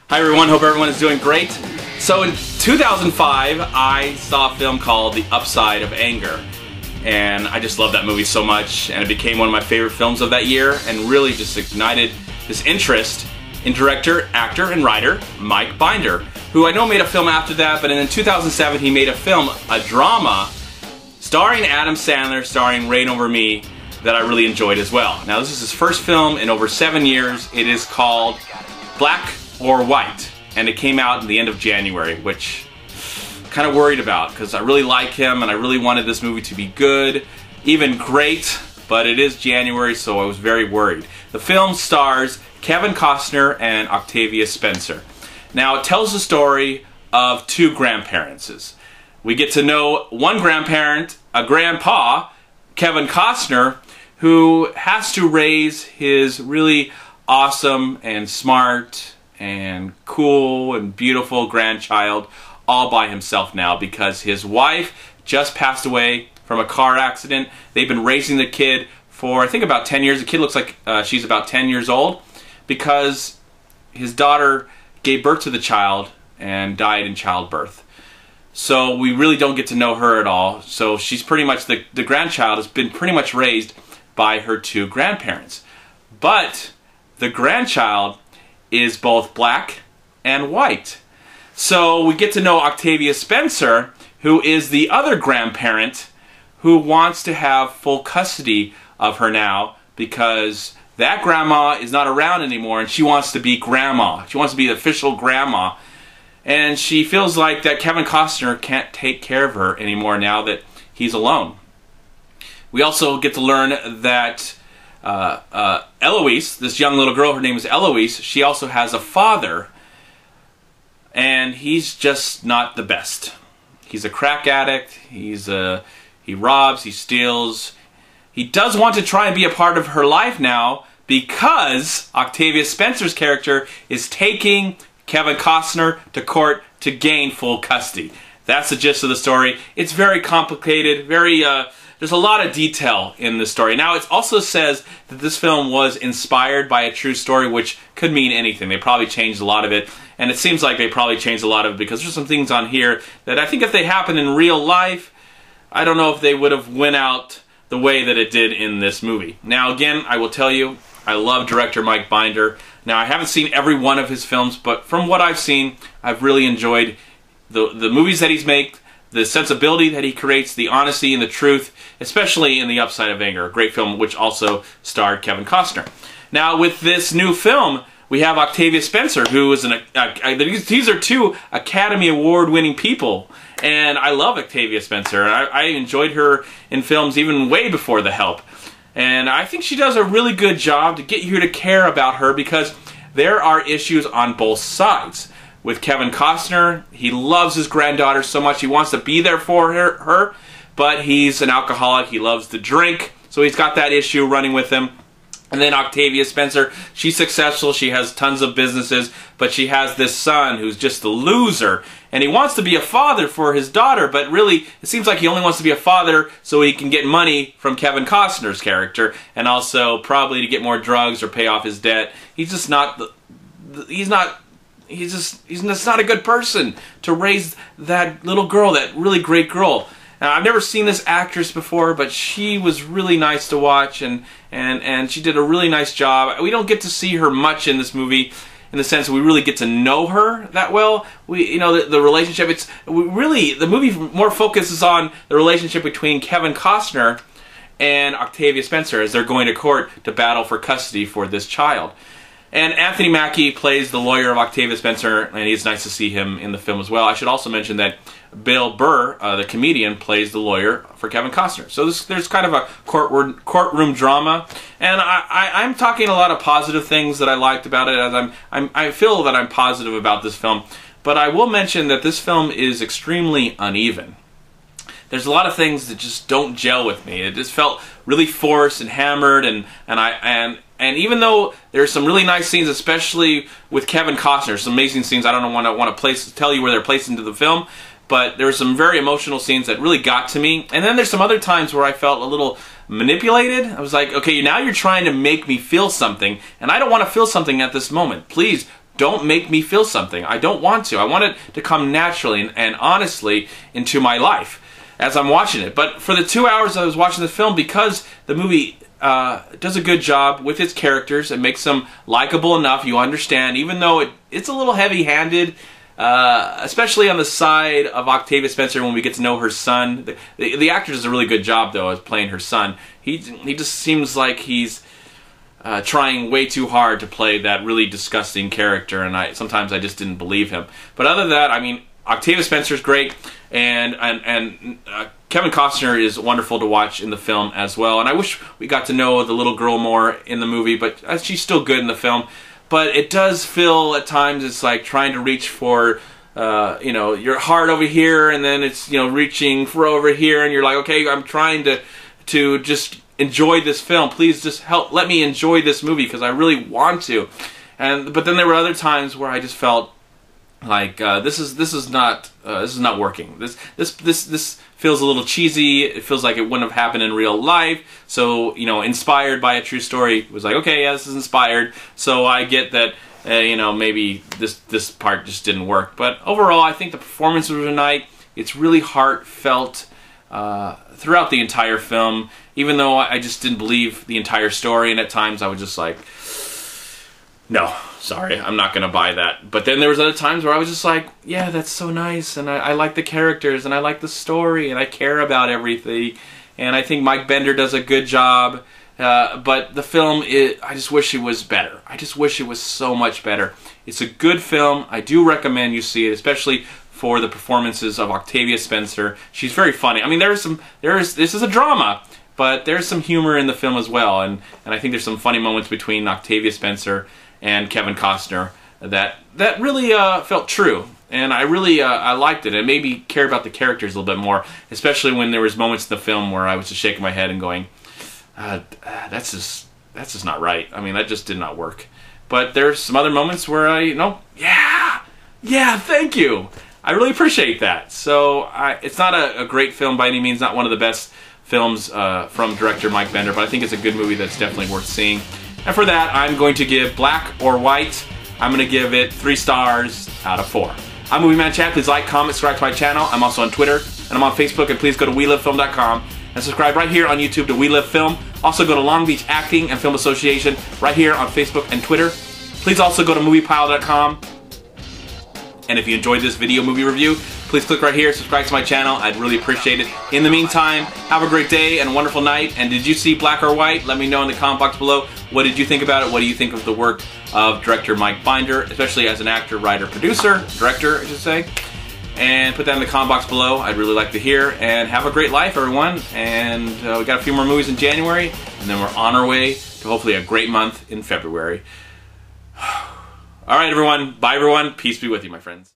Hi everyone, hope everyone is doing great. So in 2005, I saw a film called The Upside of Anger. And I just loved that movie so much, and it became one of my favorite films of that year, and really just ignited this interest in director, actor, and writer Mike Binder, who I know made a film after that, but in 2007 he made a film, a drama, starring Adam Sandler, starring Reign Over Me, that I really enjoyed as well. Now this is his first film in over 7 years. It is called Black or White, and it came out in the end of January, which I'm kind of worried about because I really like him and I really wanted this movie to be good, even great, but it is January, so I was very worried. The film stars Kevin Costner and Octavia Spencer. Now it tells the story of two grandparents. We get to know one grandparent, a grandpa, Kevin Costner, who has to raise his really awesome and smart and cool and beautiful grandchild all by himself now because his wife just passed away from a car accident. They've been raising the kid for I think about 10 years. The kid looks like she's about 10 years old because his daughter gave birth to the child and died in childbirth. So we really don't get to know her at all. So she's pretty much, the grandchild has been pretty much raised by her two grandparents. But the grandchild is both black and white. So we get to know Octavia Spencer, who is the other grandparent who wants to have full custody of her now because that grandma is not around anymore and she wants to be grandma. She wants to be the official grandma. And she feels like that Kevin Costner can't take care of her anymore now that he's alone. We also get to learn that Eloise, this young little girl, her name is Eloise, she also has a father, and he's just not the best. He's a crack addict, he robs, he steals. He does want to try and be a part of her life now because Octavia Spencer's character is taking Kevin Costner to court to gain full custody. That's the gist of the story. It's very complicated, there's a lot of detail in the story. Now, it also says that this film was inspired by a true story, which could mean anything. They probably changed a lot of it, and it seems like they probably changed a lot of it because there's some things on here that I think if they happened in real life, I don't know if they would have went out the way that it did in this movie. Now, again, I will tell you, I love director Mike Binder. Now, I haven't seen every one of his films, but from what I've seen, I've really enjoyed the movies that he's made, the sensibility that he creates, the honesty and the truth, especially in The Upside of Anger, a great film which also starred Kevin Costner. Now, with this new film, we have Octavia Spencer, who is these are two Academy Award-winning people, and I love Octavia Spencer. I enjoyed her in films even way before The Help. And I think she does a really good job to get you to care about her because there are issues on both sides. With Kevin Costner, he loves his granddaughter so much, he wants to be there for her, but he's an alcoholic, he loves to drink, so he's got that issue running with him. And then Octavia Spencer, she's successful, she has tons of businesses, but she has this son who's just a loser, and he wants to be a father for his daughter, but really, it seems like he only wants to be a father so he can get money from Kevin Costner's character, and also probably to get more drugs or pay off his debt. He's just not, he's just not a good person to raise that little girl, that really great girl. Now, I've never seen this actress before, but she was really nice to watch, and she did a really nice job. We don't get to see her much in this movie, in the sense that we really get to know her that well. The relationship. The movie more focuses on the relationship between Kevin Costner and Octavia Spencer as they're going to court to battle for custody for this child. And Anthony Mackie plays the lawyer of Octavia Spencer, and it's nice to see him in the film as well. I should also mention that Bill Burr, the comedian, plays the lawyer for Kevin Costner. So there's kind of a courtroom drama, and I'm talking a lot of positive things that I liked about it. As I feel that I'm positive about this film, but I will mention that this film is extremely uneven. There's a lot of things that just don't gel with me. It just felt really forced and hammered, and even though there's some really nice scenes, especially with Kevin Costner, some amazing scenes. I don't want to tell you where they're placed into the film, but there's some very emotional scenes that really got to me. And then there's some other times where I felt a little manipulated. I was like, okay, now you're trying to make me feel something, and I don't want to feel something at this moment. Please don't make me feel something. I don't want to. I want it to come naturally and honestly into my life as I'm watching it. But for the 2 hours I was watching the film, because the movie does a good job with its characters and makes them likable enough, you understand, even though it's a little heavy-handed, especially on the side of Octavia Spencer when we get to know her son. The actor does a really good job, though, as playing her son. He just seems like he's trying way too hard to play that really disgusting character, and sometimes I just didn't believe him. But other than that, I mean, Octavia Spencer's great, and Kevin Costner is wonderful to watch in the film as well. And I wish we got to know the little girl more in the movie, but she's still good in the film. But it does feel at times it's like trying to reach for, you know, your heart over here, and then it's, you know, reaching for over here, and you're like, okay, I'm trying to just enjoy this film. Please just let me enjoy this movie because I really want to. But then there were other times where I just felt like this is not working. This feels a little cheesy. It feels like it wouldn't have happened in real life. So, you know, inspired by a true story, it was like, okay, yeah, this is inspired. So I get that, you know, maybe this part just didn't work. But overall, I think the performances were tonight. It's really heartfelt throughout the entire film, even though I just didn't believe the entire story, and at times I was just like, no, sorry, I'm not gonna buy that. But then there was other times where I was just like, yeah, that's so nice, and I like the characters, and I like the story, and I care about everything, and I think Mike Bender does a good job. But the film, I just wish it was better. I just wish it was so much better. It's a good film. I do recommend you see it, especially for the performances of Octavia Spencer. She's very funny. I mean, this is a drama, but there's some humor in the film as well, and I think there's some funny moments between Octavia Spencer and Kevin Costner that really felt true, and I really I liked it. It made me care about the characters a little bit more, especially when there was moments in the film where I was just shaking my head and going, that's just not right. I mean, that just did not work. But there's some other moments where yeah, thank you. I really appreciate that. So it's not a great film by any means, not one of the best films from director Mike Bender, but I think it's a good movie that's definitely worth seeing. And for that, I'm going to give Black or White, I'm going to give it 3 stars out of 4. I'm MovieManCHAD. Please like, comment, subscribe to my channel. I'm also on Twitter, and I'm on Facebook, and please go to WeLiveFilm.com and subscribe right here on YouTube to We Live Film. Also go to Long Beach Acting and Film Association right here on Facebook and Twitter. Please also go to MoviePile.com. And if you enjoyed this video movie review, please click right here, subscribe to my channel. I'd really appreciate it. In the meantime, have a great day and a wonderful night. And did you see Black or White? Let me know in the comment box below. What did you think about it? What do you think of the work of director Mike Bender, especially as an actor, writer, producer, director, I should say. And put that in the comment box below. I'd really like to hear. And have a great life, everyone. And we got a few more movies in January, and then we're on our way to hopefully a great month in February. All right, everyone. Bye, everyone. Peace be with you, my friends.